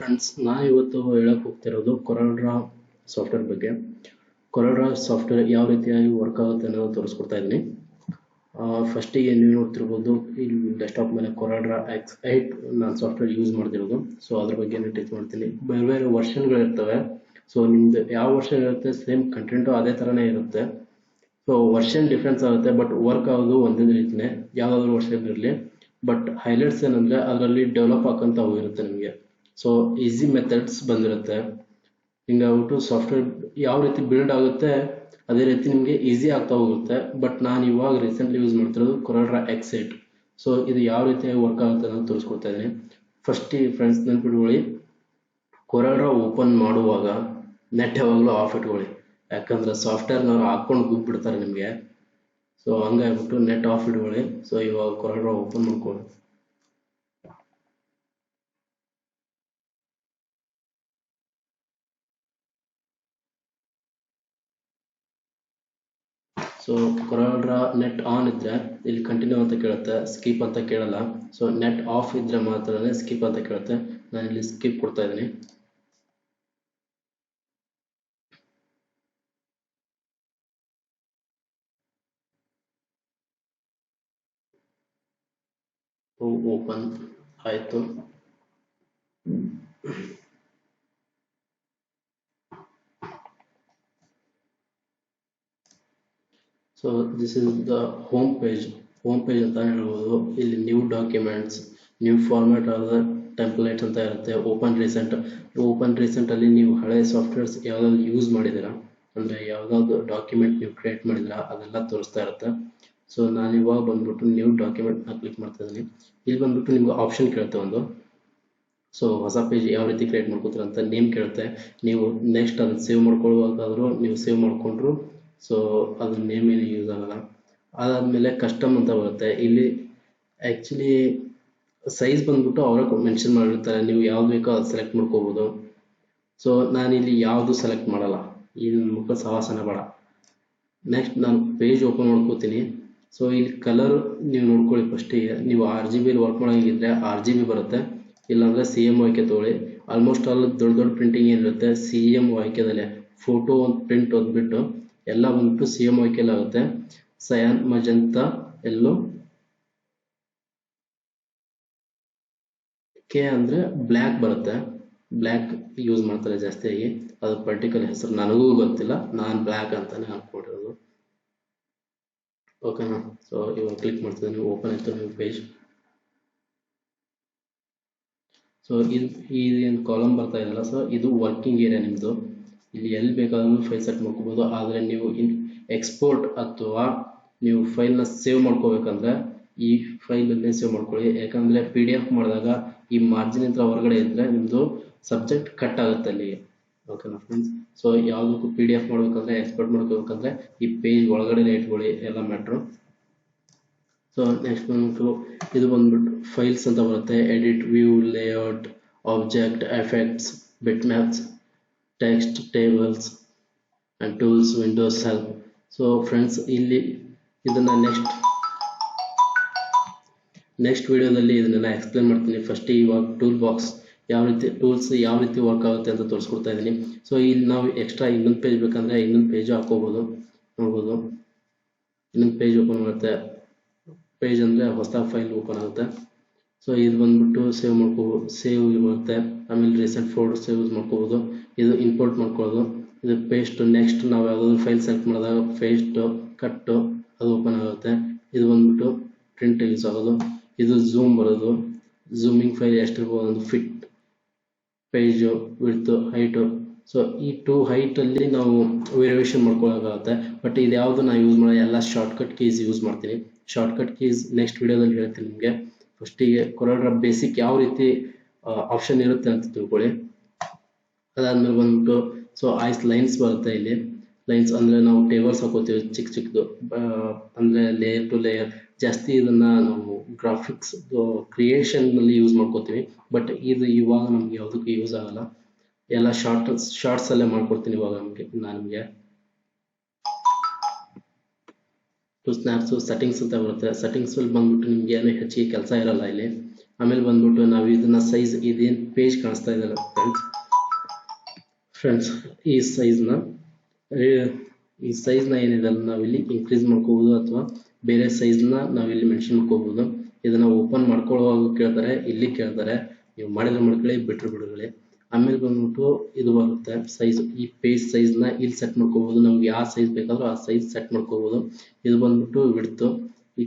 Friends, ನಾನು ಇವತ್ತು ಹೇಳಕ್ಕೆ ಹೋಗ್ತಿರೋದು ಕೊರಲ್ಡ್ರಾ ಸಾಫ್ಟ್ವೇರ್ ಬಗ್ಗೆ. ಕೊರಲ್ಡ್ರಾ ಸಾಫ್ಟ್ವೇರ್ ಯಾವ ರೀತಿಯಾಗಿ ವರ್ಕ್ ಆಗುತ್ತೆ ಅನ್ನೋದು ತೋರಿಸ್ಕೊಡ್ತಾ ಇದ್ದೀನಿ. ಫಸ್ಟಿಗೆ ನೀವು ನೋಡ್ತಿರ್ಬೋದು, ಇಲ್ಲಿ ಡೆಸ್ಕ್ಟಾಪ್ ಮೇಲೆ ಕೊರಲ್ಡ್ರಾ X8 ನಾನು ಸಾಫ್ಟ್ವೇರ್ ಯೂಸ್ ಮಾಡ್ತಿರೋದು. ಸೊ ಅದ್ರ ಬಗ್ಗೆ ಟೀಚ್ ಮಾಡ್ತೀನಿ. ಬೇರೆ ಬೇರೆ ವರ್ಷನ್ಗಳಿರ್ತವೆ. ಸೊ ನಿಮ್ದು ಯಾವ ವರ್ಷನ್ ಇರುತ್ತೆ, ಸೇಮ್ ಕಂಟೆಂಟು ಅದೇ ಥರನೇ ಇರುತ್ತೆ. ಸೊ ವರ್ಷನ್ ಡಿಫ್ರೆನ್ಸ್ ಆಗುತ್ತೆ, ಬಟ್ ವರ್ಕ್ ಆಗೋದು ಒಂದೇ ರೀತಿನೇ, ಯಾವುದಾದ್ರೂ ವರ್ಷನ್ ಇರಲಿ. ಬಟ್ ಹೈಲೈಟ್ಸ್ ಏನಂದರೆ ಅದರಲ್ಲಿ ಡೆವಲಪ್ ಆಗೋಂತ ಹೋಗಿರುತ್ತೆ ನಿಮಗೆ. ಸೊ ಈಸಿ ಮೆಥಡ್ಸ್ ಬಂದಿರುತ್ತೆ. ಹಿಂಗಾಗ್ಬಿಟ್ಟು ಸಾಫ್ಟ್ವೇರ್ ಯಾವ ರೀತಿ ಬಿಲ್ಡ್ ಆಗುತ್ತೆ ಅದೇ ರೀತಿ ನಿಮಗೆ ಈಸಿ ಆಗ್ತಾ ಹೋಗುತ್ತೆ. ಬಟ್ ನಾನು ಇವಾಗ ರೀಸೆಂಟ್ಲಿ ಯೂಸ್ ಮಾಡ್ತಿರೋದು ಕೊರಲ್ಡ್ರಾ X8. ಸೊ ಇದು ಯಾವ ರೀತಿಯಾಗಿ ವರ್ಕ್ ಆಗುತ್ತೆ ಅನ್ನೋದು ತೋರಿಸ್ಕೊಡ್ತಾ ಇದ್ದೀನಿ. ಫಸ್ಟ್ ಫ್ರೆಂಡ್ಸ್ ನೆನ್ಪಿಟ್ಕೊಳ್ಳಿ, ಕೊರಲ್ಡ್ರಾ ಓಪನ್ ಮಾಡುವಾಗ ನೆಟ್ ಯಾವಾಗಲೂ ಆಫ್ ಇಟ್ಕೊಳ್ಳಿ. ಯಾಕಂದ್ರೆ ಸಾಫ್ಟ್ವೇರ್ನವ್ರು ಹಾಕೊಂಡು ಗುಬ್ಬಿಡ್ತಾರೆ ನಿಮಗೆ. ಸೊ ಹಂಗಾಗ್ಬಿಟ್ಟು ನೆಟ್ ಆಫ್ ಇಟ್ಕೊಳ್ಳಿ. ಸೊ ಇವಾಗ ಕೊರಲ್ಡ್ರಾ ಓಪನ್ ಮಾಡ್ಕೊಳ್ಳಿ. ಸೊ ಕೊರಲ್ಡ್ರಾ ನೆಟ್ ಆನ್ ಇದ್ರೆ ಇಲ್ಲಿ ಕಂಟಿನ್ಯೂ ಅಂತ ಕೇಳುತ್ತೆ, ಸ್ಕಿಪ್ ಅಂತ ಕೇಳಲ್ಲ. ಸೊ ನೆಟ್ ಆಫ್ ಇದ್ರೆ ಮಾತ್ರನೇ ಸ್ಕಿಪ್ ಅಂತ ಕೇಳುತ್ತೆ. ನಾನು ಇಲ್ಲಿ ಸ್ಕಿಪ್ ಕೊಡ್ತಾ ಇದ್ದೀನಿ. ಓಪನ್ ಆಯಿತು. So this is the home page ಅಂತ ಹೇಳ್ಬೋದು. ಇಲ್ಲಿ ನ್ಯೂ ಡಾಕ್ಯುಮೆಂಟ್ಸ್, ನ್ಯೂ ಫಾರ್ಮ್ಯಾಟ್ ಆದ ಟೆಂಪ್ಲೇಟ್ಸ್ ಅಂತ ಇರುತ್ತೆ. ಓಪನ್ ರೀಸೆಂಟಲ್ಲಿ ನೀವು ಹಳೆ ಸಾಫ್ಟ್ವೇರ್ಸ್ ಯಾವ್ದಾದ್ರು ಯೂಸ್ ಮಾಡಿದ್ದೀರಾ, ಅಂದರೆ ಯಾವುದಾದ್ರು ಡಾಕ್ಯುಮೆಂಟ್ ನೀವು ಕ್ರಿಯೇಟ್ ಮಾಡಿದ್ದೀರಾ, ಅದೆಲ್ಲ ತೋರಿಸ್ತಾ ಇರುತ್ತೆ. ಸೊ ನಾನು ಇವಾಗ ಬಂದ್ಬಿಟ್ಟು ನ್ಯೂ ಡಾಕ್ಯುಮೆಂಟ್ನ ಕ್ಲಿಕ್ ಮಾಡ್ತಾ ಇದ್ದೀನಿ. ಇಲ್ಲಿ ಬಂದ್ಬಿಟ್ಟು ನಿಮ್ಗೆ ಆಪ್ಷನ್ ಕೇಳುತ್ತೆ ಒಂದು. ಸೊ ಹೊಸ ಪೇಜ್ ಯಾವ ರೀತಿ ಕ್ರಿಯೇಟ್ ಮಾಡ್ಕೋತೀರ ಅಂತ ನೇಮ್ ಕೇಳುತ್ತೆ. ನೀವು ನೆಕ್ಸ್ಟ್ ಅದನ್ನು ಸೇವ್ ಮಾಡ್ಕೊಳ್ಳುವಾಗಾದರೂ ನೀವು ಸೇವ್ ಮಾಡಿಕೊಂಡ್ರು ಸೊ ಅದು ನೇಮ್ ಏನು ಯೂಸ್ ಆಗಲ್ಲ. ಅದಾದಮೇಲೆ ಕಸ್ಟಮ್ ಅಂತ ಬರುತ್ತೆ. ಇಲ್ಲಿ ಆ್ಯಕ್ಚುಲಿ ಸೈಜ್ ಬಂದ್ಬಿಟ್ಟು ಅವರೇ ಮೆನ್ಷನ್ ಮಾಡಿರ್ತಾರೆ, ನೀವು ಯಾವ್ದು ಬೇಕೋ ಅದು ಸೆಲೆಕ್ಟ್ ಮಾಡ್ಕೋಬೋದು. ಸೊ ನಾನಿಲ್ಲಿ ಯಾವುದು ಸೆಲೆಕ್ಟ್ ಮಾಡಲ್ಲ, ಈ ಮುಖ ಸವಾಸನ ಬೇಡ. ನೆಕ್ಸ್ಟ್ ನಾನು ಪೇಜ್ ಓಪನ್ ಮಾಡ್ಕೋತೀನಿ. ಸೊ ಇಲ್ಲಿ ಕಲರ್ ನೀವು ನೋಡ್ಕೊಳ್ಳಿ. ಫಸ್ಟಿಗೆ ನೀವು RGB ವರ್ಕ್ ಮಾಡೋಂಗಿದ್ರೆ RGB ಬರುತ್ತೆ, ಇಲ್ಲಾಂದರೆ CMYK ತೊಗೊಳ್ಳಿ. ಆಲ್ಮೋಸ್ಟ್ ಆಲ್ ದೊಡ್ಡ ದೊಡ್ಡ ಪ್ರಿಂಟಿಂಗ್ ಏನಿರುತ್ತೆ CMYKದಲ್ಲೇ. ಫೋಟೋ ಒಂದು ಪ್ರಿಂಟ್ ಓದ್ಬಿಟ್ಟು ಎಲ್ಲ ಬಂದ್ಬಿಟ್ಟು CMYK ಆಗುತ್ತೆ. ಸಯಾನ್, ಮಜಂತ, ಎಲ್ಲೋ, ಕೆ ಅಂದರೆ ಬ್ಲ್ಯಾಕ್ ಬರುತ್ತೆ. ಬ್ಲ್ಯಾಕ್ ಯೂಸ್ ಮಾಡ್ತಾರೆ ಜಾಸ್ತಿಯಾಗಿ. ಅದು ಪರ್ಟಿಕ್ಯುಲರ್ ಹೆಸರು ನನಗೂ ಗೊತ್ತಿಲ್ಲ, ನಾನು ಬ್ಲ್ಯಾಕ್ ಅಂತಾನೆ ಅನ್ಕೊಂಡಿರೋದು. ಓಕೆನಾ? ಸೊ ಇವಾಗ ಕ್ಲಿಕ್ ಮಾಡ್ತಿದ್ದೀನಿ, ಓಪನ್ ಆಯಿತು ನೀವು ಪೇಜ್. ಸೊ ಏನು ಕಾಲಮ್ ಬರ್ತಾ ಇದೆಯಲ್ಲ, ಸೊ ಇದು ವರ್ಕಿಂಗ್ ಏರಿಯಾ ನಿಮ್ಮದು. ಇಲ್ಲಿ ಎಲ್ಲಿ ಬೇಕಾದ್ರೂ ಫೈಲ್ ಸೆಟ್ ಮಾಡ್ಕೋಬೋದು. ಆದರೆ ನೀವು ಎಕ್ಸ್ಪೋರ್ಟ್ ಅಥವಾ ನೀವು ಫೈಲ್ನ ಸೇವ್ ಮಾಡ್ಕೋಬೇಕಂದ್ರೆ ಈ ಫೈಲನ್ನೇ ಸೇವ್ ಮಾಡ್ಕೊಳ್ಳಿ. ಯಾಕಂದರೆ PDF ಮಾಡಿದಾಗ ಈ ಮಾರ್ಜಿನ್ ಹತ್ರ ಹೊರಗಡೆ ಇದ್ದರೆ ನಿಮ್ಮದು ಸಬ್ಜೆಕ್ಟ್ ಕಟ್ ಆಗುತ್ತೆ ಅಲ್ಲಿಗೆ. ಓಕೆನಾ ಫ್ರೆಂಡ್ಸ್? ಸೊ ಯಾವುದಕ್ಕೂ PDF ಮಾಡ್ಬೇಕಂದ್ರೆ, ಎಕ್ಸ್ಪೋರ್ಟ್ ಮಾಡ್ಕೋಬೇಕಂದ್ರೆ ಈ ಪೇಜ್ ಒಳಗಡೆ ಇಟ್ಕೊಳ್ಳಿ ಎಲ್ಲ ಮ್ಯಾಟ್ರು. ಸೊ ನೆಕ್ಸ್ಟ್ ಬಂದ್ಬಿಟ್ಟು ಇದು ಬಂದ್ಬಿಟ್ಟು ಫೈಲ್ಸ್ ಅಂತ ಬರುತ್ತೆ. Edit, view, layout, object, effects, bit maps, text, tables and tools, Windows, help. So friends, ಇಲ್ಲಿ ಇದನ್ನು ನೆಕ್ಸ್ಟ್ ವಿಡಿಯೋದಲ್ಲಿ ಇದನ್ನೆಲ್ಲ ಎಕ್ಸ್ಪ್ಲೇನ್ ಮಾಡ್ತೀನಿ. ಫಸ್ಟ್ ಇವಾಗ ಟೂಲ್ಸ್ ಯಾವ ರೀತಿ ವರ್ಕ್ ಆಗುತ್ತೆ ಅಂತ ತೋರಿಸ್ಕೊಡ್ತಾ ಇದ್ದೀನಿ. ಸೊ ಇಲ್ಲಿ ನಾವು ಎಕ್ಸ್ಟ್ರಾ ಇನ್ನೊಂದು ಪೇಜ್ ಬೇಕಂದರೆ ಇನ್ನೊಂದು ಪೇಜ್ ಹಾಕೋಬೋದು. ನೋಡ್ಬೋದು, ಇನ್ನೊಂದು ಪೇಜ್ ಓಪನ್ ಮಾಡುತ್ತೆ. ಪೇಜ್ ಅಂದರೆ ಹೊಸ ಫೈಲ್ ಓಪನ್ ಆಗುತ್ತೆ. ಸೊ ಇದು ಬಂದ್ಬಿಟ್ಟು ಸೇವ್ ಬರುತ್ತೆ. ಆಮೇಲೆ ರೀಸೆಂಟ್ ಫೋಟೋಸ್ ಯೂಸ್ ಮಾಡ್ಕೋಬೋದು. ಇದು ಇಂಪೋರ್ಟ್ ಮಾಡ್ಕೊಳ್ಳೋದು. ಇದು ಪೇಸ್ಟು. ನೆಕ್ಸ್ಟ್ ನಾವು ಯಾವುದಾದ್ರು ಫೈಲ್ ಸೆಲೆಕ್ಟ್ ಮಾಡಿದಾಗ ಪೇಸ್ಟು, ಕಟ್ಟು ಅದು ಓಪನ್ ಆಗುತ್ತೆ. ಇದು ಬಂದ್ಬಿಟ್ಟು ಪ್ರಿಂಟ್ ಯೂಸ್ ಆಗೋದು. ಇದು ಝೂಮ್ ಬರೋದು. ಝೂಮಿಂಗ್ ಫೈಲ್ ಎಷ್ಟಿರ್ಬೋದು ಒಂದು fit, page, width, height. So ಈ 2 ಹೈಟಲ್ಲಿ ನಾವು ವೇರಿಯೇಷನ್ ಮಾಡ್ಕೊಳ್ಳೋಕ್ಕಾಗುತ್ತೆ. ಬಟ್ ಇದು ಯಾವುದು ನಾನು ಯೂಸ್ ಮಾಡೋ ಎಲ್ಲ ಶಾರ್ಟ್ಕಟ್ ಕೀಸ್ ಯೂಸ್ ಮಾಡ್ತೀನಿ. ಶಾರ್ಟ್ಕಟ್ ಕೀಸ್ ನೆಕ್ಸ್ಟ್ ವಿಡಿಯೋದಲ್ಲಿ ಹೇಳ್ತೀನಿ ನಿಮಗೆ. ಫಸ್ಟಿಗೆ ಕೊರಲ್ಡ್ರಾ ಬೇಸಿಕ್ ಯಾವ ರೀತಿ ಆಪ್ಷನ್ ಇರುತ್ತೆ ಅಂತ ತಿಳ್ಕೊಳ್ಳಿ. ಅದಾದಮೇಲೆ ಬಂದ್ಬಿಟ್ಟು ಸೊ ಲೈನ್ಸ್ ಬರುತ್ತೆ. ಇಲ್ಲಿ ಲೈನ್ಸ್ ಅಂದರೆ ನಾವು ಟೇಬಲ್ಸ್ ಹಾಕೋತೀವಿ ಚಿಕ್ಕದು, ಅಂದರೆ ಲೇಯರ್ ಟು ಲೇಯರ್. ಜಾಸ್ತಿ ಇದನ್ನು ನಾವು ಗ್ರಾಫಿಕ್ಸ್ ಕ್ರಿಯೇಷನ್ನಲ್ಲಿ ಯೂಸ್ ಮಾಡ್ಕೋತೀವಿ. ಬಟ್ ಇದು ಇವಾಗ ನಮ್ಗೆ ಯಾವುದಕ್ಕೂ ಯೂಸ್ ಆಗಲ್ಲ. ಎಲ್ಲ ಶಾರ್ಟ್ಸಲ್ಲೇ ಮಾಡ್ಕೊಡ್ತೀನಿ ಇವಾಗ ನಿಮಗೆ. ಸ್ನ್ಯಾಪ್ಸು ಸೆಟ್ಟಿಂಗ್ಸ್ ಅಂತ ಬರುತ್ತೆ. ಸೆಟ್ಟಿಂಗ್ಸಲ್ಲಿ ಬಂದ್ಬಿಟ್ಟು ನಿಮ್ಗೆ ಏನು ಹೆಚ್ಚಿಗೆ ಕೆಲಸ ಇರಲ್ಲ ಇಲ್ಲಿ. ಆಮೇಲೆ ಬಂದ್ಬಿಟ್ಟು ನಾವು ಇದನ್ನ ಸೈಜ್ ಇದೇನು ಪೇಜ್ ಕಾಣಿಸ್ತಾ ಇದೆಯಲ್ಲ ಫ್ರೆಂಡ್ಸ್ ಈ ಸೈಜ್ನ ಏನಿದೆ ನಾವಿಲ್ಲಿ ಇನ್ಕ್ರೀಸ್ ಮಾಡ್ಕೋಬಹುದು ಅಥವಾ ಬೇರೆ ಸೈಜ್ನ ನಾವಿಲ್ಲಿ ಮೆನ್ಷನ್ ಮಾಡ್ಕೋಬಹುದು. ಇದನ್ನ ಓಪನ್ ಮಾಡ್ಕೊಳ್ಳುವಾಗ ಕೇಳ್ತಾರೆ, ಇಲ್ಲಿ ಕೇಳ್ತಾರೆ, ನೀವು ಮಾಡಿದ್ರೆ ಮಾಡ್ಕೊಳ್ಳಿ, ಬಿಟ್ರೆ ಬಿಡುಗಳಿ. ಆಮೇಲೆ ಬಂದ್ಬಿಟ್ಟು ಇದು ಬರುತ್ತೆ ಸೈಜ್, ಈ ಪೇಜ್ ಸೈಜ್ನ ಇಲ್ಲಿ ಸೆಟ್ ಮಾಡ್ಕೋಬಹುದು. ನಮ್ಗೆ ಯಾವ ಸೈಜ್ ಬೇಕಾದ್ರೂ ಆ ಸೈಜ್ ಸೆಟ್ ಮಾಡ್ಕೋಬಹುದು. ಇದು ಬಂದ್ಬಿಟ್ಟು ವಿಡ್ತ್, ಈ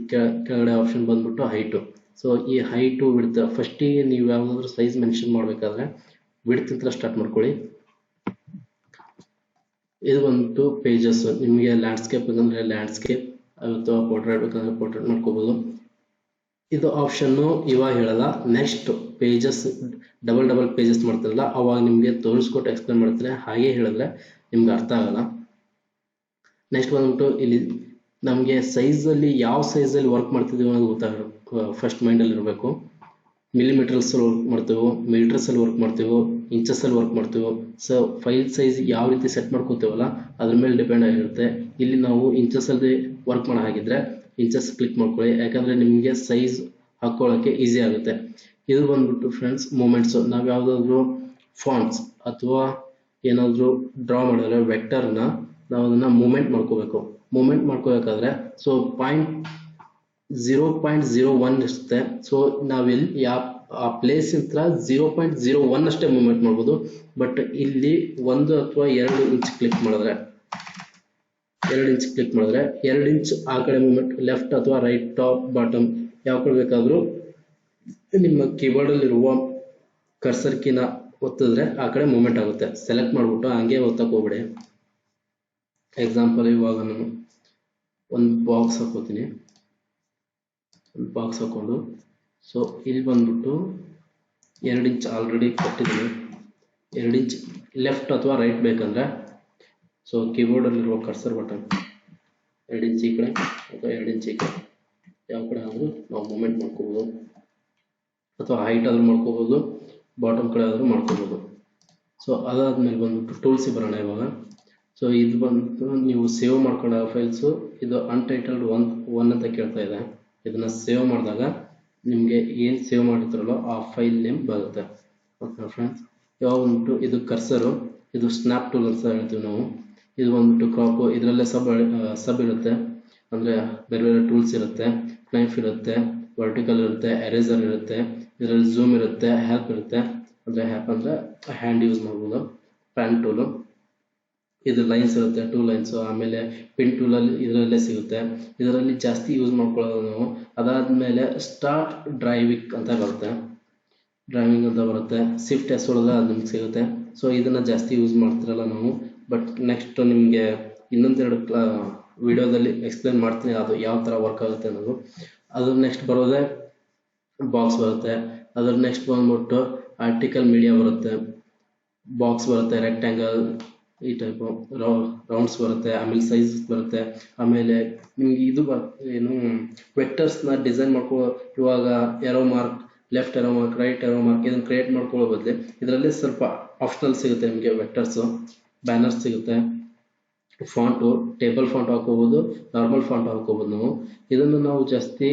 ಕೆಳಗಡೆ ಆಪ್ಷನ್ ಬಂದ್ಬಿಟ್ಟು ಹೈಟು. ಸೊ ಈ ಹೈಟು ವಿಡ್ತ್ ಫಸ್ಟಿಗೆ ನೀವು ಯಾವ್ದಾದ್ರು ಸೈಜ್ ಮೆನ್ಷನ್ ಮಾಡ್ಬೇಕಾದ್ರೆ ವಿಡ್ತ್ ಅಂತ ಸ್ಟಾರ್ಟ್ ಮಾಡ್ಕೊಳ್ಳಿ. ಇದು ಬಂದ್ಬಿಟ್ಟು ಪೇಜಸ್, ನಿಮಗೆ ಲ್ಯಾಂಡ್ಸ್ಕೇಪ್ ಬೇಕಂದ್ರೆ ಲ್ಯಾಂಡ್ಸ್ಕೇಪ್ ಅಥವಾ ಪೋರ್ಟ್ರೇಟ್ ಬೇಕಂದ್ರೆ ಪೋರ್ಟ್ರೇಟ್ ಮಾಡ್ಕೋಬಹುದು. ಇದು ಆಪ್ಷನ್ ಇವಾಗ ಹೇಳಲ್ಲ, ನೆಕ್ಸ್ಟ್ ಪೇಜಸ್ ಡಬಲ್ ಪೇಜಸ್ ಮಾಡ್ತಾರಲ್ಲ ಅವಾಗ ನಿಮಗೆ ತೋರಿಸ್ಕೊಟ್ಟು ಎಕ್ಸ್ಪ್ಲೇನ್ ಮಾಡ್ತಾರೆ. ಹಾಗೆ ಹೇಳಿದ್ರೆ ನಿಮ್ಗೆ ಅರ್ಥ ಆಗಲ್ಲ. ನೆಕ್ಸ್ಟ್ ಬಂದ್ಬಿಟ್ಟು ಇಲ್ಲಿ ನಮಗೆ ಸೈಜಲ್ಲಿ ಯಾವ ಸೈಜಲ್ಲಿ ವರ್ಕ್ ಮಾಡ್ತಿದ್ದೀವಿ ಅನ್ನೋದು ಗೊತ್ತಾಗಬೇಕು, ಫಸ್ಟ್ ಮೈಂಡಲ್ಲಿ ಇರಬೇಕು. ಮಿಲಿಮೀಟರ್ಸ್ ವರ್ಕ್ ಮಾಡ್ತೀವೋ, ಮೀಟರ್ಸಲ್ಲಿ ವರ್ಕ್ ಮಾಡ್ತೀವೋ, ಇಂಚಸ್ಸಲ್ಲಿ ವರ್ಕ್ ಮಾಡ್ತೀವೋ. ಸೊ ಫೈಲ್ ಸೈಜ್ ಯಾವ ರೀತಿ ಸೆಟ್ ಮಾಡ್ಕೋತೀವಲ್ಲ ಅದ್ರ ಮೇಲೆ ಡಿಪೆಂಡ್ ಆಗಿರುತ್ತೆ. ಇಲ್ಲಿ ನಾವು ಇಂಚಸ್ಸಲ್ಲಿ ವರ್ಕ್ ಮಾಡೋ ಹಾಗಿದ್ರೆ ಇಂಚಸ್ ಕ್ಲಿಕ್ ಮಾಡ್ಕೊಳ್ಳಿ, ಯಾಕಂದರೆ ನಿಮಗೆ ಸೈಜ್ ಹಾಕ್ಕೊಳ್ಳೋಕ್ಕೆ ಈಸಿ ಆಗುತ್ತೆ. ಇದು ಬಂದ್ಬಿಟ್ಟು ಫ್ರೆಂಡ್ಸ್ ಮೂಮೆಂಟ್ಸು, ನಾವು ಯಾವುದಾದ್ರೂ ಫಾಂಟ್ಸ್ ಅಥವಾ ಏನಾದರೂ ಡ್ರಾ ಮಾಡಿದ್ರೆ ವೆಕ್ಟರ್ನ ನಾವು ಅದನ್ನು ಮೂಮೆಂಟ್ ಮಾಡ್ಕೋಬೇಕು. ಮೂಮೆಂಟ್ ಮಾಡ್ಕೋಬೇಕಾದ್ರೆ ಸೊ 0.01 ಇರುತ್ತೆ. ಸೊ ನಾವೆಲ್ಲಿ ಆ ಪ್ಲೇಸ್ ಹತ್ರ 0.01 ಅಷ್ಟೇ ಮೂವ್ಮೆಂಟ್ ಮಾಡ್ಬೋದು. ಬಟ್ ಇಲ್ಲಿ 1 ಅಥವಾ 2 ಇಂಚ್ ಕ್ಲಿಕ್ ಮಾಡಿದ್ರೆ 2 ಇಂಚ್ ಆ ಕಡೆ ಮೂವ್ಮೆಂಟ್, ಲೆಫ್ಟ್ ಅಥವಾ ರೈಟ್, ಟಾಪ್, ಬಾಟಮ್ ಯಾವ ಕಡೆ ಬೇಕಾದರೂ ನಿಮ್ಮ ಕೀಬೋರ್ಡಲ್ಲಿರುವ ಕರ್ಸರ್ ಕೀನ ಒತ್ತಿದ್ರೆ ಆ ಕಡೆ ಮೂವ್ಮೆಂಟ್ ಆಗುತ್ತೆ. ಸೆಲೆಕ್ಟ್ ಮಾಡಿಬಿಟ್ಟು ಹಂಗೆ ಒತ್ತಕ್ಕೆ ಹೋಗ್ಬೇಡಿ. ಎಕ್ಸಾಂಪಲ್ ಇವಾಗ ನಾನು ಒಂದು ಬಾಕ್ಸ್ ಹಾಕೋತೀನಿ, ಬಾಕ್ಸ್ ಹಾಕೊಂಡು ಸೊ ಇಲ್ಲಿ ಬಂದ್ಬಿಟ್ಟು 2 ಇಂಚ್ ಆಲ್ರೆಡಿ ಕೊಟ್ಟಿದ್ದೀನಿ. 2 ಇಂಚ್ ಲೆಫ್ಟ್ ಅಥವಾ ರೈಟ್ ಬೇಕಂದ್ರೆ ಸೊ ಕೀಬೋರ್ಡಲ್ಲಿರುವ ಕರ್ಸರ್ ಬಟನ್ 2 ಇಂಚ್ ಈ ಕಡೆ ಅಥವಾ 2 ಇಂಚ್ ಈ ಕಡೆ ಯಾವ ಕಡೆ ಆದರೂ ನಾವು ಮೂವ್ಮೆಂಟ್ ಮಾಡ್ಕೋಬೋದು, ಅಥವಾ ಹೈಟ್ ಆದರೂ ಮಾಡ್ಕೋಬೋದು, ಬಾಟಮ್ ಕಡೆ ಆದರೂ ಮಾಡ್ಕೋಬೋದು. ಸೊ ಅದಾದ್ಮೇಲೆ ಬಂದ್ಬಿಟ್ಟು ಟೂಲ್ಸಿಗೆ ಬರೋಣ ಇವಾಗ. ಸೊ ಇದು ಬಂದ್ಬಿಟ್ಟು ನೀವು ಸೇವ್ ಮಾಡ್ಕೊಂಡ ಫೈಲ್ಸು, ಇದು ಅನ್ಟೈಟಲ್ಡ್ ಒನ್ ಅಂತ ಕೇಳ್ತಾ ಇದೆ. ಇದನ್ನ ಸೇವ್ ಮಾಡಿದಾಗ ನಿಮಗೆ ಏನು ಸೇವ್ ಮಾಡಿರ್ತಾರಲ್ಲ ಆ ಫೈಲ್ ನೇಮ್ ಬರುತ್ತೆ. ಓಕೆ ಫ್ರೆಂಡ್ಸ್, ಯಾವಾಗ ಬಂದ್ಬಿಟ್ಟು ಇದು ಕರ್ಸರು, ಇದು ಸ್ನ್ಯಾಪ್ ಟೂಲ್ ಅಂತ ಹೇಳ್ತೀವಿ ನಾವು. ಇದು ಬಂದ್ಬಿಟ್ಟು ಕ್ರಾಪು, ಇದರಲ್ಲೇ ಸಬ್ ಇರುತ್ತೆ, ಅಂದರೆ ಬೇರೆ ಬೇರೆ ಟೂಲ್ಸ್ ಇರುತ್ತೆ. ನೈಫ್ ಇರುತ್ತೆ, ವರ್ಟಿಕಲ್ ಇರುತ್ತೆ, ಎರೇಸರ್ ಇರುತ್ತೆ, ಇದರಲ್ಲಿ ಝೂಮ್ ಇರುತ್ತೆ, ಹ್ಯಾಪ್ ಇರುತ್ತೆ. ಅಂದರೆ ಹ್ಯಾಪ್ ಅಂದರೆ ಹ್ಯಾಂಡ್ ಯೂಸ್ ಮಾಡ್ಬೋದು. ಪ್ಯಾನ್ ಟೂಲು, ಇದು ಲೈನ್ಸ್ ಇರುತ್ತೆ, 2 ಲೈನ್ಸು. ಆಮೇಲೆ ಪಿನ್ ಟೂಲಲ್ಲಿ ಇದರಲ್ಲೇ ಸಿಗುತ್ತೆ, ಇದರಲ್ಲಿ ಜಾಸ್ತಿ ಯೂಸ್ ಮಾಡ್ಕೊಳ್ಳೋದು ನಾವು. ಅದಾದಮೇಲೆ ಸ್ಟಾರ್ಟ್ ಡ್ರೈವಿಂಗ್ ಅಂತ ಬರುತ್ತೆ. ಶಿಫ್ಟ್ ಎಸ್ ಒಳಗೆ ಅದು ನಿಮ್ಗೆ ಸಿಗುತ್ತೆ. ಸೊ ಇದನ್ನು ಜಾಸ್ತಿ ಯೂಸ್ ಮಾಡ್ತಿರಲ್ಲ ನಾವು. ಬಟ್ ನೆಕ್ಸ್ಟ್ ನಿಮಗೆ ಇನ್ನೊಂದೆರಡು ವಿಡಿಯೋದಲ್ಲಿ ಎಕ್ಸ್ಪ್ಲೇನ್ ಮಾಡ್ತೀನಿ ಅದು ಯಾವ ಥರ ವರ್ಕ್ ಆಗುತ್ತೆ ಅನ್ನೋದು. ಅದ್ರ ನೆಕ್ಸ್ಟ್ ಬರೋದೇ ಬಾಕ್ಸ್ ಬರುತ್ತೆ. ಅದ್ರ ನೆಕ್ಸ್ಟ್ ಬಂದ್ಬಿಟ್ಟು ಆರ್ಟಿಕಲ್ ಮೀಡಿಯಾ ಬರುತ್ತೆ, ಬಾಕ್ಸ್ ಬರುತ್ತೆ, ರೆಕ್ಟ್ಯಾಂಗಲ್ ಈ ಟೈಪು, ರೌಂಡ್ಸ್ ಬರುತ್ತೆ, ಆಮೇಲೆ ಸೈಜ್ ಬರುತ್ತೆ. ಆಮೇಲೆ ನಿಮ್ಗೆ ಇದು ಏನು ವೆಕ್ಟರ್ಸ್ನ ಡಿಸೈನ್ ಮಾಡ್ಕೋ, ಇವಾಗ arrow mark, left arrow mark, right arrow mark ಇದನ್ನು ಕ್ರಿಯೇಟ್ ಮಾಡ್ಕೊಳ್ಳೋ ಬದಲು ಇದರಲ್ಲಿ ಸ್ವಲ್ಪ ಆಪ್ಷನಲ್ ಸಿಗುತ್ತೆ ನಿಮಗೆ. ವೆಕ್ಟರ್ಸು, ಬ್ಯಾನರ್ಸ್ ಸಿಗುತ್ತೆ, ಫಾಂಟು, ಟೇಬಲ್ ಫಾಂಟ್ ಹಾಕೋಬೋದು, ನಾರ್ಮಲ್ ಫಾಂಟ್ ಹಾಕೋಬೋದು ನಾವು. ಇದನ್ನು ನಾವು ಜಾಸ್ತಿ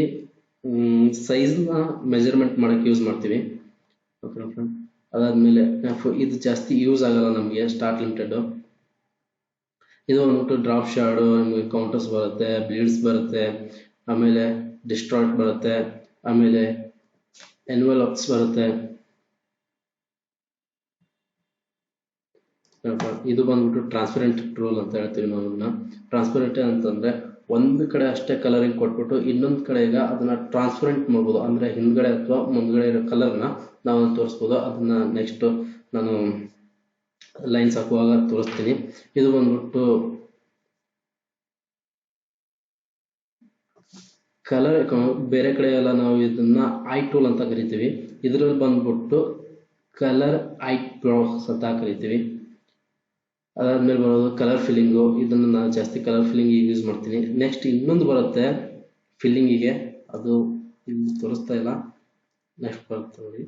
ಸೈಜ್ನ ಮೆಜರ್ಮೆಂಟ್ ಮಾಡೋಕ್ಕೆ ಯೂಸ್ ಮಾಡ್ತೀವಿ. ಓಕೆ ಫ್ರೆಂಡ್, ಅದಾದಮೇಲೆ ಇದು ಜಾಸ್ತಿ ಯೂಸ್ ಆಗಲ್ಲ ನಮಗೆ, ಸ್ಟಾರ್ಟ್ ಲಿಮಿಟೆಡ್. ಇದು ಬಂದ್ಬಿಟ್ಟು ಡ್ರಾಪ್ ಶಾಡು, ನಿಮಗೆ ಕೌಂಟರ್ಸ್ ಬರುತ್ತೆ, ಬ್ಲೀಡ್ಸ್ ಬರುತ್ತೆ, ಆಮೇಲೆ ಡಿಸ್ಟ್ರಾಕ್ಟ್ ಬರುತ್ತೆ, ಆಮೇಲೆ ಎನ್ವೆಲಪ್ಸ್ ಬರುತ್ತೆ. ಇದು ಬಂದ್ಬಿಟ್ಟು ಟ್ರಾನ್ಸ್ಪರೆಂಟ್ ರೂಲ್ ಅಂತ ಹೇಳ್ತೀವಿ ನಾವು. ಇದನ್ನ ಟ್ರಾನ್ಸ್ಪರೆಂಟ್ ಅಂತಂದ್ರೆ ಒಂದು ಕಡೆ ಅಷ್ಟೇ ಕಲರಿಂಗ್ ಕೊಟ್ಬಿಟ್ಟು ಇನ್ನೊಂದು ಕಡೆಗೆ ಅದನ್ನ ಟ್ರಾನ್ಸ್ಪರೆಂಟ್ ಮಾಡ್ಬೋದು, ಅಂದ್ರೆ ಹಿಂದ್ಗಡೆ ಅಥವಾ ಮುಂದ್ಗಡೆ ಇರೋ ಕಲರ್ನ ನಾವು ತೋರಿಸ್ಬೋದು. ಅದನ್ನ ನೆಕ್ಸ್ಟ್ ನಾನು ಲೈನ್ಸ್ ಹಾಕುವಾಗ ತೋರಿಸ್ತೀನಿ. ಇದು ಬಂದ್ಬಿಟ್ಟು ಕಲರ್, ಬೇರೆ ಕಡೆ ಎಲ್ಲ ನಾವು ಇದನ್ನ ಐ ಟೂಲ್ ಅಂತ ಕರಿತೀವಿ. ಇದರಲ್ಲಿ ಬಂದ್ಬಿಟ್ಟು ಕಲರ್ ಐ ಬ್ರಾಕ್ಸ್ ಅಂತ ಕರಿತೀವಿ. ಅದಾದ್ಮೇಲೆ ಬರೋದು ಕಲರ್ ಫಿಲ್ಲಿಂಗು, ಇದನ್ನು ನಾನು ಜಾಸ್ತಿ ಕಲರ್ ಫಿಲ್ಲಿಂಗ್ ಯೂಸ್ ಮಾಡ್ತೀನಿ. ನೆಕ್ಸ್ಟ್ ಇನ್ನೊಂದು ಬರುತ್ತೆ ಫಿಲ್ಲಿಂಗಿಗೆ, ಅದು ಇಲ್ಲಿ ತೋರಿಸ್ತಾ ಇಲ್ಲ, ನೆಕ್ಸ್ಟ್ ಬರುತ್ತೆ ನೋಡಿ.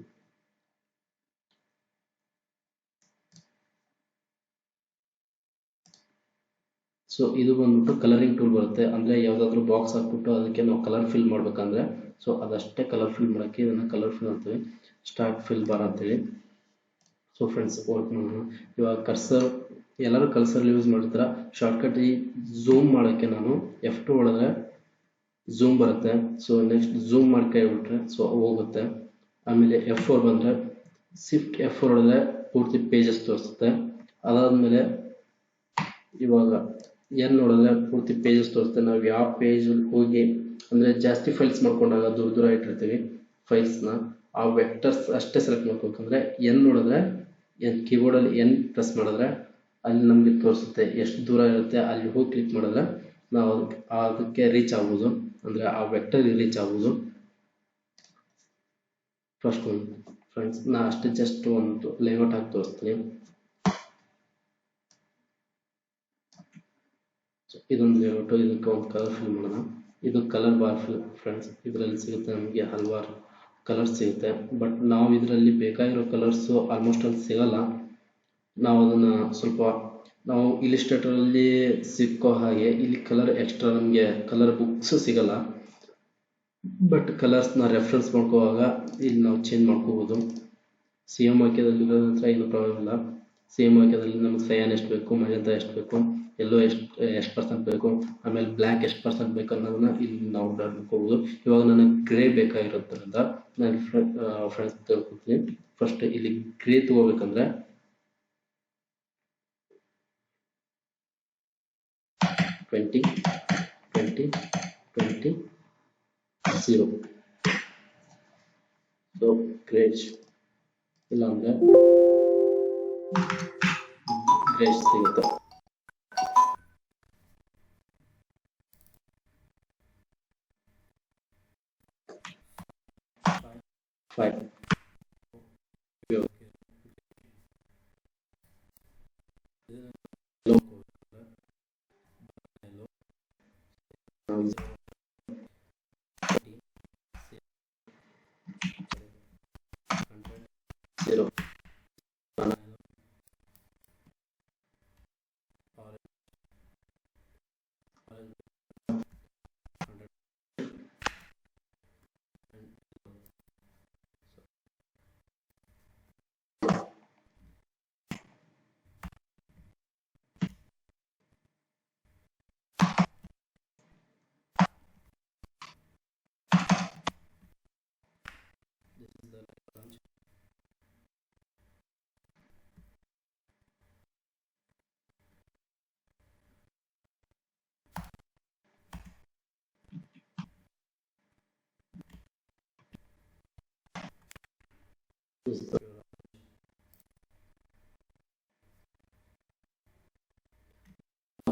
ಸೊ ಇದು ಬಂದ್ಬಿಟ್ಟು ಕಲರಿಂಗ್ ಟೂಲ್ ಬರುತ್ತೆ, ಅಂದರೆ ಯಾವುದಾದ್ರೂ ಬಾಕ್ಸ್ ಹಾಕ್ಬಿಟ್ಟು ಅದಕ್ಕೆ ನಾವು ಕಲರ್ ಫಿಲ್ ಮಾಡ್ಬೇಕಂದ್ರೆ ಸೊ ಅದಷ್ಟೇ ಕಲರ್ ಫಿಲ್ ಮಾಡೋಕ್ಕೆ ಇದನ್ನು ಕಲರ್ ಫಿಲ್ ಅಂತೀವಿ, ಸ್ಟಾರ್ಟ್ ಫಿಲ್ ಬಾರ್ ಅಂತೇಳಿ. ಸೊ ಫ್ರೆಂಡ್ಸ್ ವರ್ಕ್ ಮಾಡೋಣ. ಇವಾಗ ಕರ್ಸರ್ ಎಲ್ಲರೂ ಕರ್ಸರ್ ಯೂಸ್ ಮಾಡ್ತಾರೆ. ಶಾರ್ಟ್ಕಟ್ ಈ ಝೂಮ್ ಮಾಡೋಕ್ಕೆ ನಾನು F2 ಹೊಡೆದ್ರೆ ಝೂಮ್ ಬರುತ್ತೆ. ಸೊ ನೆಕ್ಸ್ಟ್ ಝೂಮ್ ಮಾಡಿ ಕೈ ಬಿಟ್ರೆ ಸೊ ಹೋಗುತ್ತೆ. ಆಮೇಲೆ F4 ಬಂದರೆ ಶಿಫ್ಟ್ F4 ಹೊಡೆದ್ರೆ ಪೂರ್ತಿ ಪೇಜಸ್ ತೋರಿಸುತ್ತೆ. ಅದಾದಮೇಲೆ ಇವಾಗ ಏನು ನೋಡಿದ್ರೆ ಪೂರ್ತಿ ಪೇಜಸ್ ತೋರಿಸುತ್ತೆ. ನಾವು ಯಾವ ಪೇಜ್ ಹೋಗಿ ಅಂದರೆ ಜಾಸ್ತಿ ಫೈಲ್ಸ್ ಮಾಡ್ಕೊಂಡಾಗ ದೂರ ದೂರ ಇಟ್ಟಿರ್ತೀವಿ ಫೈಲ್ಸ್ನ, ಆ ವೆಕ್ಟರ್ಸ್ ಅಷ್ಟೇ ಸೆಲೆಕ್ಟ್ ಮಾಡ್ಬೇಕಂದ್ರೆ ಎನ್ ನೋಡಿದ್ರೆ ಕೀಬೋರ್ಡಲ್ಲಿ ಎನ್ ಪ್ರೆಸ್ ಮಾಡಿದ್ರೆ ಅಲ್ಲಿ ನಮಗೆ ತೋರಿಸುತ್ತೆ ಎಷ್ಟು ದೂರ ಇರುತ್ತೆ. ಅಲ್ಲಿ ಹೋಗಿ ಕ್ಲಿಕ್ ಮಾಡಿದ್ರೆ ನಾವು ಅದಕ್ಕೆ ರೀಚ್ ಆಗ್ಬೋದು, ಅಂದರೆ ಆ ವೆಕ್ಟರ್ ರೀಚ್ ಆಗ್ಬೋದು. ಫಸ್ಟ್ ಒಂದು ಫ್ರೆಂಡ್ಸ್ ನಾ ಅಷ್ಟೇ ಜಸ್ಟ್ ಒಂದು ಲೇಔಟ್ ಹಾಕಿ ತೋರಿಸ್ತೀನಿ. ಇದೊಂದು ಲೇಔಟು, ಇದಕ್ಕೆ ಒಂದು ಕಲರ್ ಫಿಲ್ ಮಾಡೋಣ. ಇದು ಕಲರ್ ಬಾರ್ ಫಿಲ್ ಫ್ರೆಂಡ್ಸ್. ಇದರಲ್ಲಿ ಸಿಗುತ್ತೆ ನಮಗೆ ಹಲವಾರು ಕಲರ್ಸ್ ಸಿಗುತ್ತೆ. ಬಟ್ ನಾವು ಇದರಲ್ಲಿ ಬೇಕಾಗಿರೋ ಕಲರ್ಸು ಆಲ್ಮೋಸ್ಟ್ ಅಲ್ಲಿ ಸಿಗಲ್ಲ. ನಾವು ಅದನ್ನು ಸ್ವಲ್ಪ ನಾವು ಇಲಿಸ್ಟ್ರೇಟರಲ್ಲಿ ಸಿಕ್ಕೋ ಹಾಗೆ ಇಲ್ಲಿ ಕಲರ್ ಎಕ್ಸ್ಟ್ರಾ ನಮಗೆ ಕಲರ್ ಬುಕ್ಸ್ ಸಿಗಲ್ಲ. ಬಟ್ ಕಲರ್ಸ್ನ ರೆಫರೆನ್ಸ್ ಮಾಡ್ಕೋವಾಗ ಇಲ್ಲಿ ನಾವು ಚೇಂಜ್ ಮಾಡ್ಕೋಬೋದು. CM ವಾಕ್ಯದಲ್ಲಿ ಇರೋದಂತ್ರ ಏನು ಪ್ರಾಬ್ಲಮ್ ಇಲ್ಲ. CM ವಾಕ್ಯದಲ್ಲಿ ನಮಗೆ ಸಯಾನ್ ಎಷ್ಟು ಬೇಕು, ಮೆಜೆಂಟಾ ಎಷ್ಟು ಬೇಕು, ಎಲ್ಲೋ ಎಷ್ಟು ಪರ್ಸೆಂಟ್ ಬೇಕು, ಆಮೇಲೆ ಬ್ಲ್ಯಾಕ್ ಎಷ್ಟು ಪರ್ಸೆಂಟ್ ಬೇಕು ಅನ್ನೋದನ್ನ ಇಲ್ಲಿ ನಾವು ಮಾಡ್ಕೋಬೋದು. ಇವಾಗ ನನಗೆ ಗ್ರೇ ಬೇಕಾಗಿರೋದ್ರಿಂದ ನಾನು ಫ್ರೆಂಡ್ಸ್ ತಿಳ್ಕೊತೀನಿ. ಫಸ್ಟ್ ಇಲ್ಲಿ ಗ್ರೇ ತಗೋಬೇಕಂದ್ರೆ 20 20 20 0. ಸೊ ಗ್ರೇಜ್ ಇಲ್ಲ ಅಂದ್ರೆ ಗ್ರೇಜ್ ಸಿಗುತ್ತೆ. Five zero.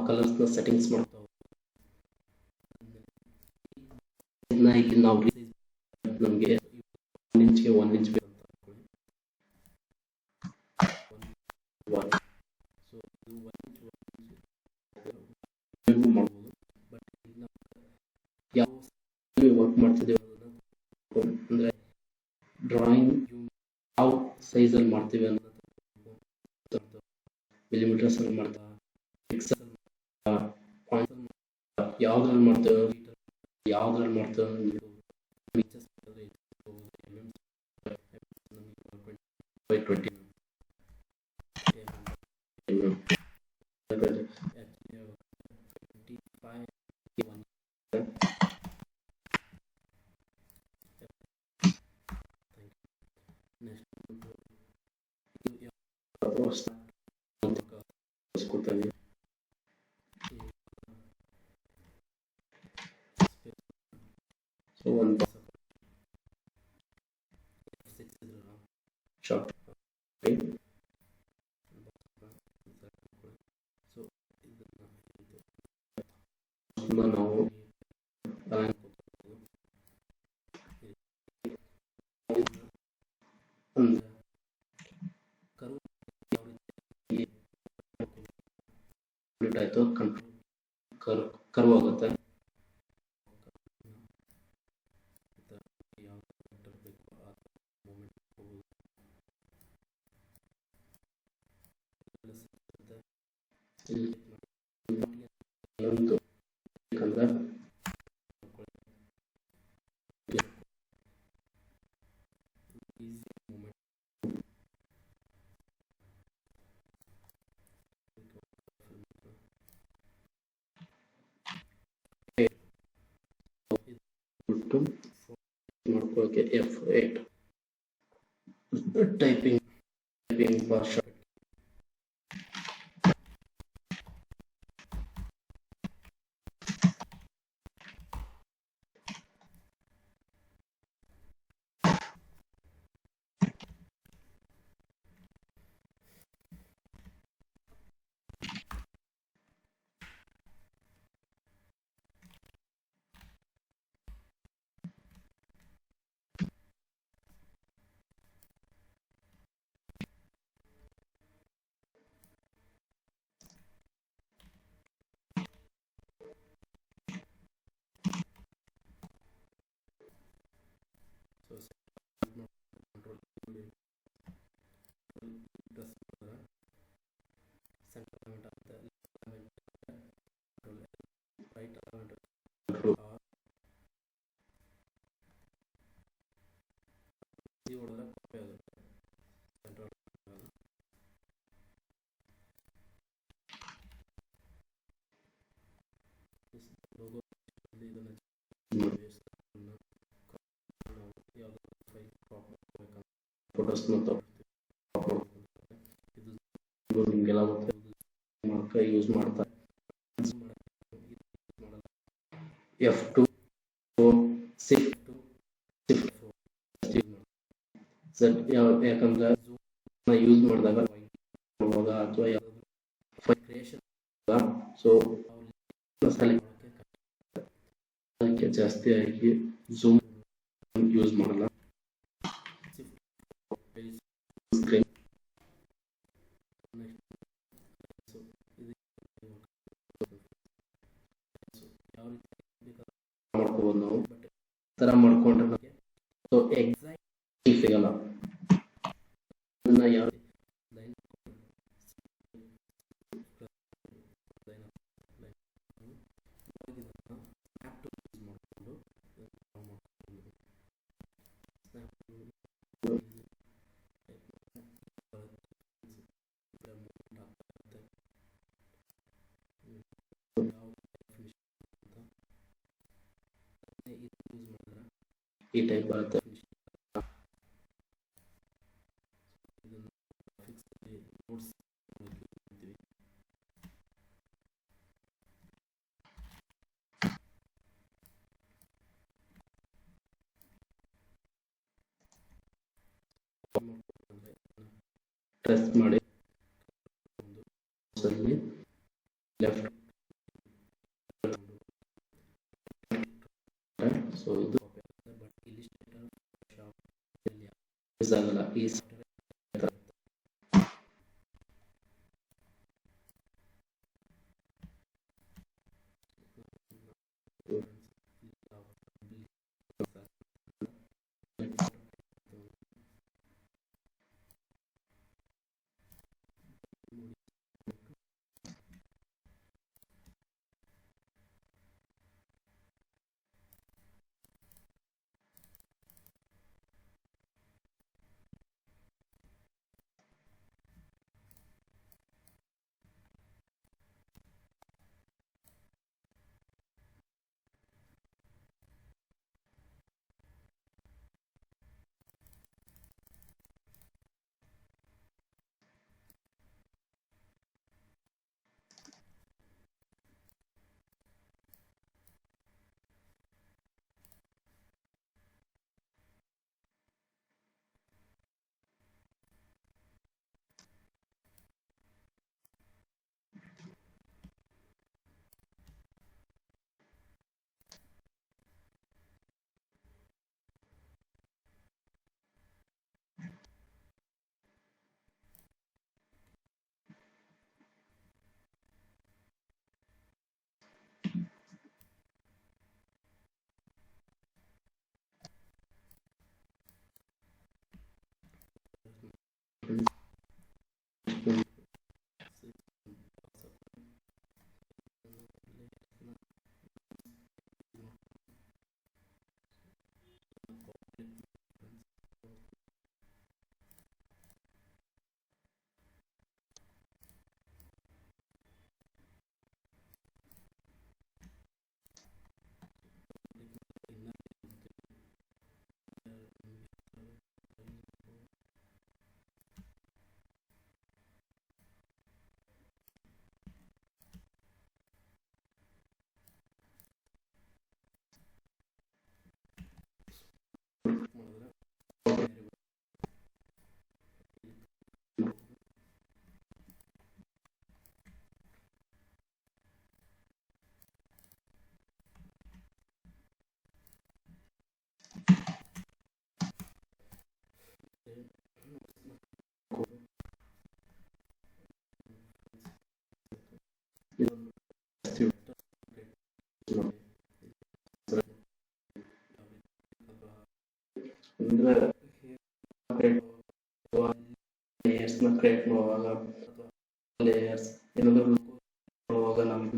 ಕಲರ್ಸ್ ನ ಸೆಟ್ಟಿಂಗ್ಸ್ ಮಾಡ್ತಾ ಇಲ್ಲಿ ನಾವು ನಮಗೆ 1 ಇಂಚ್ಗೆ 1 ಇಂಚ್ ಬೇಕು ಅಂತ ಸೊ ಇದು 1 ಇಂಚ್ ಮಾಡ್ಬೋದು. ಬಟ್ ಯಾವ ವರ್ಕ್ ಮಾಡ್ತಿದ್ದೇವೆ ಅಂದ್ರೆ ಡ್ರಾಯಿಂಗ್ ಯಾವ ಸೈಜಲ್ಲಿ ಮಾಡ್ತೀವಿ ಅನ್ನೋದು ಮಿಲಿಮೀಟರ್ಸ್ ಅಲ್ಲಿ ಮಾಡ್ತಾ ಪಿಕ್ಸೆಲ್ ಯಾವ್ದ್ರಲ್ಲಿ ಮಾಡ್ತೇವೆ ಯಾವ್ದ್ರಲ್ಲಿ ಮಾಡ್ತೇವೆ So one short right. So ನಾವು ಆಯ್ತು ಕರ್ವ್ ಆಗುತ್ತೆ. ಅದಕ್ಕೆ F8 ಟೈಪಿಂಗ್ ಭಾಷಾ ಫೋಟೋಸ್ ಹಿಂಗೆಲ್ಲ ಯೂಸ್ ಮಾಡ್ತಾರೆ. F2 ಶಿಫ್ಟ್ ಯಾಕಂದ್ರೆ ಯೂಸ್ ಮಾಡಿದಾಗ ಅಥವಾ ಸೊ ಅದಕ್ಕೆ ಜಾಸ್ತಿ ಆಗಿ ಝೂಮ್ ಯೂಸ್ ಮಾಡಲ್ಲ. ಮಾಡ್ಕೋಬಹುದು ನಾವು ತರ ಮಾಡ್ಕೊಂಡ್ರೆ ಸೊ ಎಕ್ಸಾಕ್ಟ್ ಸಿಗಲ್ಲ. ಯಾವ ಈ ಟೈಪ್ ಬರುತ್ತೆ. ಪ್ರೆಸ್ ಮಾಡಿ ಲೆಫ್ಟ್ ಸೊ ಇದು ಆಗಲ್ಲ. ಈ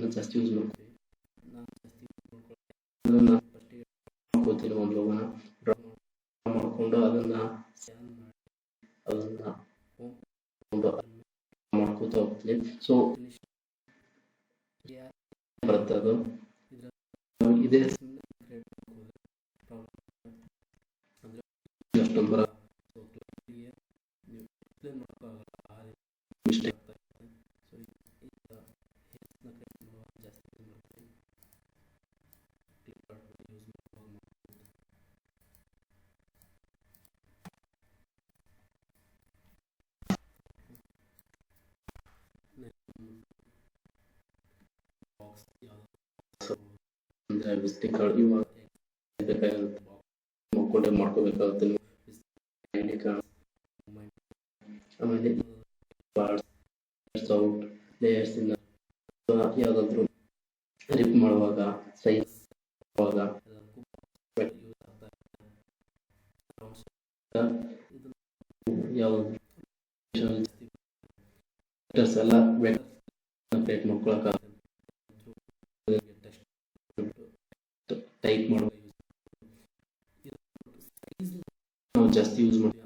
ಅದನ್ನ ಜಾಸ್ತಿ ಯೂಸ್ ಮಾಡ್ತೀವಿ. ನಾನು ಜಾಸ್ತಿ ಯೂಸ್ ಮಾಡ್ಕೊಳ್ಳೋದು ನಾನು ಫಸ್ಟಿಗೆ ಮಾಡ್ಕೋತೀನಿ, ಒಂದು ಲೋಗೋನ ಡ್ರಾ ಮಾಡಿಕೊಂಡು ಅದನ್ನ ಸ್ಕ್ಯಾನ್ ಮಾಡಿ ಅದನ್ನ ಮಾಡ್ಕೋತಾ ಹೋಗ್ತೀನಿ. ಸೊ ಬರುತ್ತೆ ಅದು ಇದೇ ಅಷ್ಟೊಂದು ಬರ ಮಿಸ್ಟೇಕ್ ಅಂದ್ರೆ ವಿಸಿಟಿಂಗ್ ಕಾರ್ಡ್ ಇವಾಗ ಬೇಕಾಗುತ್ತೆ ನೋಡ್ಕೊಂಡೆ ಮಾಡ್ಕೋಬೇಕಾಗುತ್ತೆ. ಐಡಿ ಕಾರ್ಡ್ ಆಮೇಲೆ ಔಟ್ ಲೇಯರ್ಸ್ ಇಂದ ಯಾವ್ದಾದ್ರು ರಿಪ್ ಮಾಡುವಾಗ ಸೈಜ್ ಯಾವ್ದು ಎಲ್ಲ ಕ್ರಿಯೇಟ್ ಮಾಡ್ಕೊಳಕ ಟೈಪ್ ಮಾಡುವ ನಾವು ಜಾಸ್ತಿ ಯೂಸ್ ಮಾಡ್ತೀವಿ.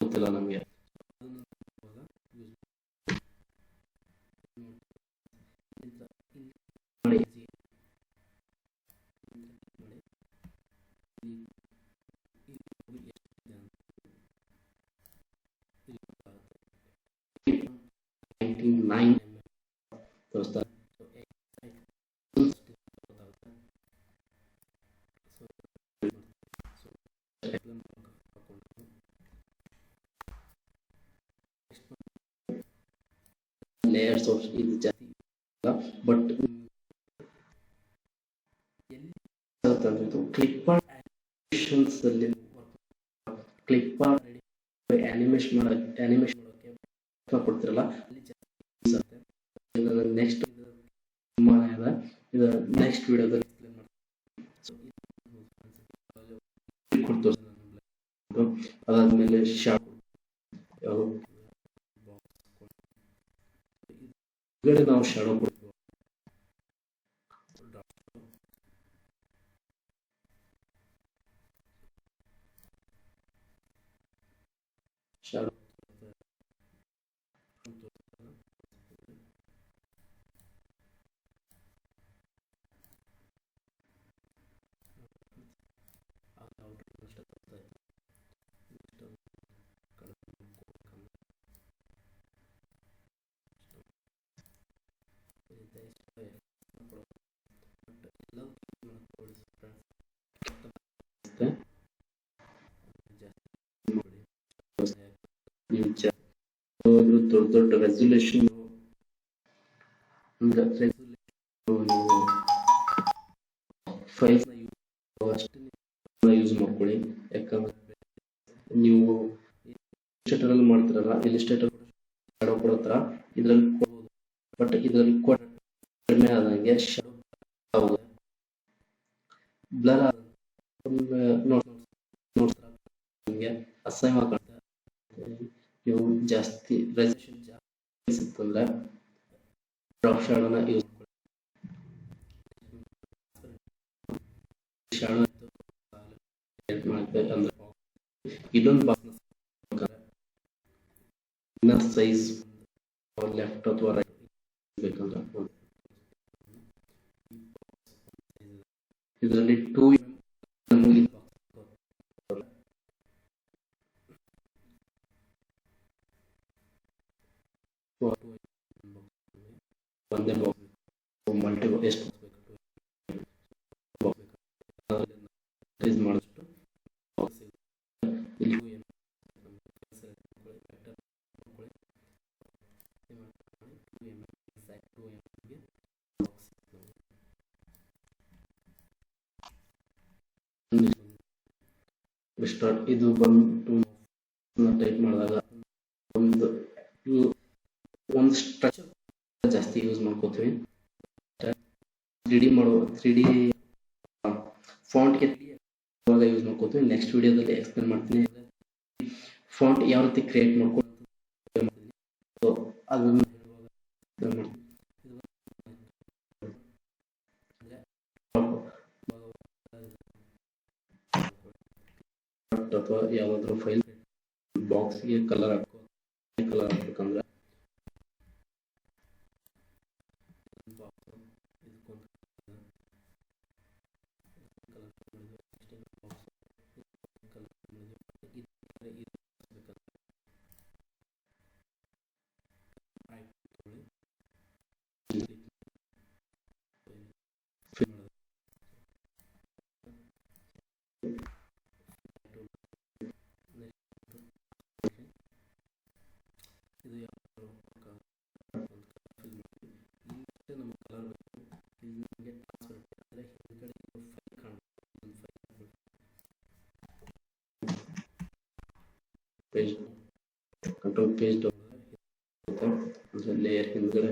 ಗೊತ್ತಿಲ್ಲ ನಮಗೆ ಲೇಯರ್ಸ್ ಆಫ್ ಇದು ಜಾಸ್ತಿ ಬಟ್ ಕ್ಲಿಪ್ ಆರ್ಟ್ ಅಲ್ಲಿ ಕ್ಲಿಪ್ ಆರ್ಟ್ ಅನಿಮೇಷನ್ ಮಾಡೋಕೆ ಕೊಡ್ತಿರಲ್ಲ ನೆಕ್ಸ್ಟ್ ಇದು ನೆಕ್ಸ್ಟ್ ವಿಡಿಯೋದಲ್ಲಿ ಅದಾದ್ಮೇಲೆ ಶಾರ್ಟ್ ನಾವು ಶಾಡೋ ಶಾಡೋ ದೊಡ್ಡ ರೆಸಲ್ಯೂಷನ್ ಫೈಲ್ಸ್ ಯೂಸ್ ಮಾಡ್ಕೊಳ್ಳಿ. ಯಾಕಂದ್ರೆ ನೀವು ಇಲಿಸ್ಟ್ರೇಟರ್ ಅಲ್ಲಿ ಮಾಡ್ತಿರಲ್ಲ, ಇಲಿಸ್ಟ್ರೇಟರ್ ಕೊಡೋ ತರ ಇದ್ರಲ್ಲಿ ಕೊಡ್ಬೋದು, ಬಟ್ ಇದರಲ್ಲಿ ಕಡಿಮೆ ಆದಂಗೆ ಬ್ಲರ್ ನಿಮಗೆ ಅಸಹ್ಯ ಕಾಣ್ತದೆ. ನೀವು ಜಾಸ್ತಿ ರೆಸಲ್ಯೂಷನ್ ಜಾಸ್ತಿ ಸಿಕ್ತಂದ್ರೆ ಡ್ರಾಪ್ ಶಾಡೋನ ಯೂಸ್ ಮಾಡಿ. ಶಾಡೋ ಅಂದ್ರೆ ಇದೊಂದು ಇನ್ನರ್ ಸೈಜ್ ಲೆಫ್ಟ್ ಅಥವಾ ರೈಟ್ ಬೇಕಂದ್ರೆ ಇದರಲ್ಲಿ 2 ಒಂದೇ ಮಲ್ಟಿ ಎಷ್ಟು ಮಾಡಿಷ್ಟು ಸ್ಟಾರ್ಟ್ ಇದು ಬಂದು ಟೈಪ್ ಮಾಡಿದಾಗ ಒಂದು ಸ್ಟ್ರಕ್ಚರ್ ಜಾಸ್ತಿ ಯೂಸ್ ಮಾಡ್ಕೋತೀವಿ. 3D ಫಾಂಟ್ಗೆ ಇವಾಗ ಯೂಸ್ ಮಾಡ್ಕೋತೀವಿ. ನೆಕ್ಸ್ಟ್ ವಿಡಿಯೋದಲ್ಲಿ ಎಕ್ಸ್ಪ್ಲೇನ್ ಮಾಡ್ತೀನಿ ಫಾಂಟ್ ಯಾವ ರೀತಿ ಕ್ರಿಯೇಟ್ ಮಾಡ್ಕೊಂಡು ಅದನ್ನು ಅಥವಾ ಯಾವ್ದಾದ್ರು ಫೈಲ್ ಬಾಕ್ಸ್ಗೆ ಕಲರ್ ಹಾಕ್ಬೇಕಂದ್ರೆ ಪೇಜ್ ಕಂಟ್ರೋಲ್ ಪೇಜ್ ಲೇಯರ್ ಹಿಂದ್ಗಡೆ